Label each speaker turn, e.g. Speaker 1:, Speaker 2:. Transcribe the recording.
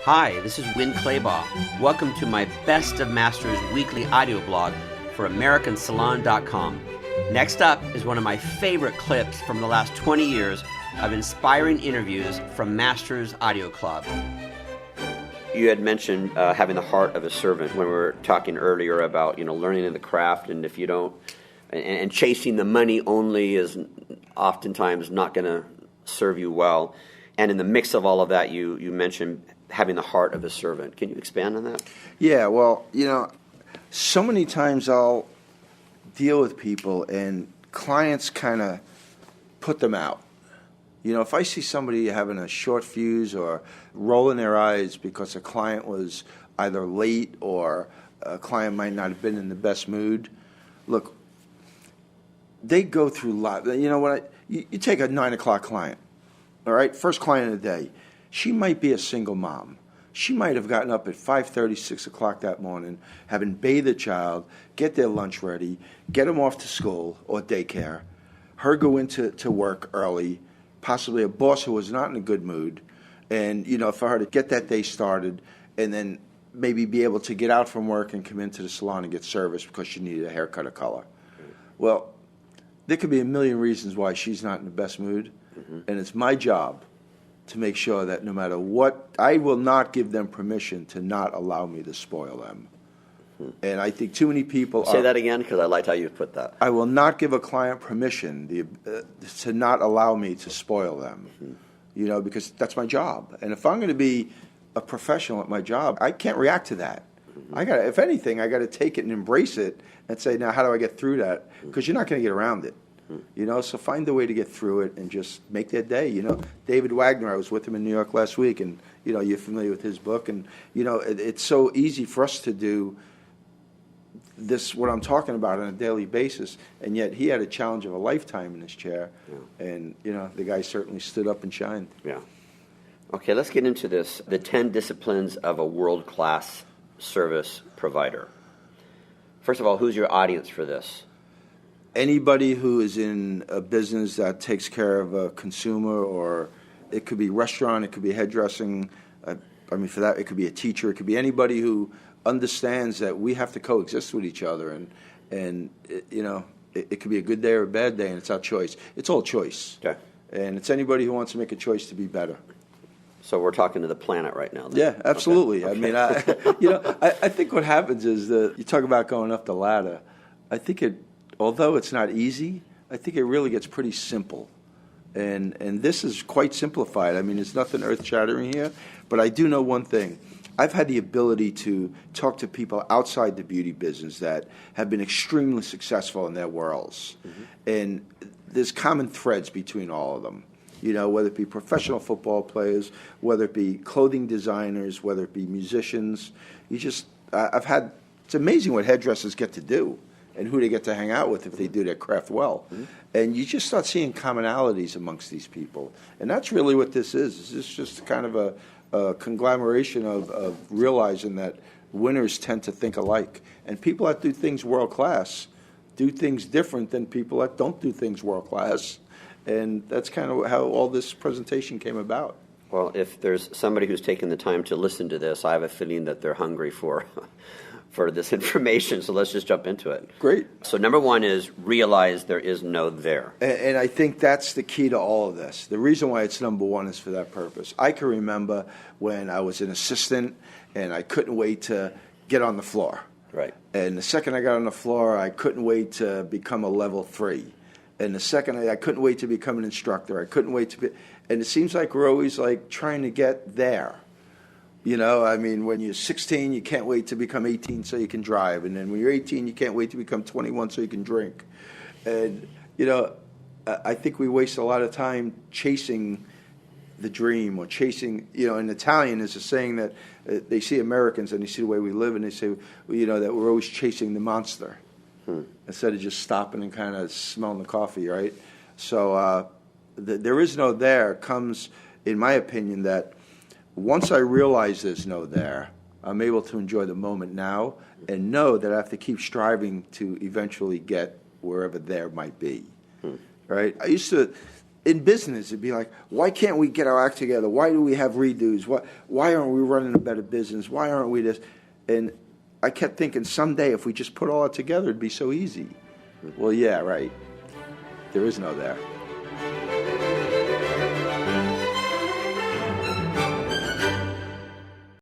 Speaker 1: Hi, this is Winn Claybaugh. Welcome to my Best of Masters weekly audio blog for AmericanSalon.com. Next up is one of my favorite clips from the last 20 years of inspiring interviews from Masters Audio Club. You had mentioned having the heart of a servant when we were talking earlier about, learning the craft, and if you don't, and chasing the money only is oftentimes not going to serve you well. And in the mix of all of that, you mentioned having the heart of a servant. Can you expand on that?
Speaker 2: Yeah, well, so many times I'll deal with people and clients kind of put them out. If I see somebody having a short fuse or rolling their eyes because a client was either late or a client might not have been in the best mood, look, they go through a lot. You take a 9 o'clock client, all right, first client of the day. She might be a single mom. She might have gotten up at 5:30, 6 o'clock that morning, having bathed the child, get their lunch ready, get them off to school or daycare, her go into work early, possibly a boss who was not in a good mood, and, for her to get that day started and then maybe be able to get out from work and come into the salon and get service because she needed a haircut or color. Well, there could be a million reasons why she's not in the best mood, and it's my job to make sure that no matter what, I will not give them permission to not allow me to spoil them. And I think too many people
Speaker 1: Say that again, because I liked how you put that.
Speaker 2: I will not give a client permission to not allow me to spoil them, because that's my job. And if I'm going to be a professional at my job, I can't react to that. If anything, I got to take it and embrace it and say, now, how do I get through that? Because you're not going to get around it. So find a way to get through it and just make their day. David Wagner, I was with him in New York last week, and, you're familiar with his book. And, it's so easy for us to do this, what I'm talking about, on a daily basis, and yet he had a challenge of a lifetime in his chair. Yeah. And, the guy certainly stood up and shined.
Speaker 1: Yeah. Okay, let's get into this, the 10 disciplines of a world-class service provider. First of all, who's your audience for this?
Speaker 2: Anybody who is in a business that takes care of a consumer, or it could be restaurant, it could be hairdressing. For that, it could be a teacher. It could be anybody who understands that we have to coexist with each other, and it could be a good day or a bad day, and it's our choice. It's all choice. Okay. And it's anybody who wants to make a choice to be better.
Speaker 1: So we're talking to the planet right now, then.
Speaker 2: Yeah, absolutely.
Speaker 1: Okay.
Speaker 2: I think what happens is that you talk about going up the ladder. I think although it's not easy, I think it really gets pretty simple. And this is quite simplified. There's nothing earth-shattering here, but I do know one thing. I've had the ability to talk to people outside the beauty business that have been extremely successful in their worlds. And there's common threads between all of them. Whether it be professional football players, whether it be clothing designers, whether it be musicians. It's amazing what hairdressers get to do and who they get to hang out with if they do their craft well. And you just start seeing commonalities amongst these people. And that's really what this is. This is just kind of a conglomeration of realizing that winners tend to think alike. And people that do things world-class do things different than people that don't do things world-class. And that's kind of how all this presentation came about.
Speaker 1: Well, if there's somebody who's taken the time to listen to this, I have a feeling that they're hungry for this information, so let's just jump into it.
Speaker 2: Great.
Speaker 1: So number one is realize there is no there.
Speaker 2: And I think that's the key to all of this. The reason why it's number one is for that purpose. I can remember when I was an assistant and I couldn't wait to get on the floor.
Speaker 1: Right.
Speaker 2: And the second I got on the floor, I couldn't wait to become a level 3. And the second I couldn't wait to become an instructor. I couldn't wait to be, and it seems like we're always like trying to get there. When you're 16, you can't wait to become 18 so you can drive. And then when you're 18, you can't wait to become 21 so you can drink. And, I think we waste a lot of time chasing the dream or chasing, in Italian there's a saying that they see Americans and they see the way we live and they say, that we're always chasing the monster instead of just stopping and kind of smelling the coffee, right? So there is no there comes, in my opinion, that once I realize there's no there, I'm able to enjoy the moment now and know that I have to keep striving to eventually get wherever there might be, right? I used to in business, it'd be like, why can't we get our act together? Why do we have redos? Why aren't we running a better business? Why aren't we this? And I kept thinking someday if we just put all that together, it'd be so easy. Well, yeah, right. There is no there.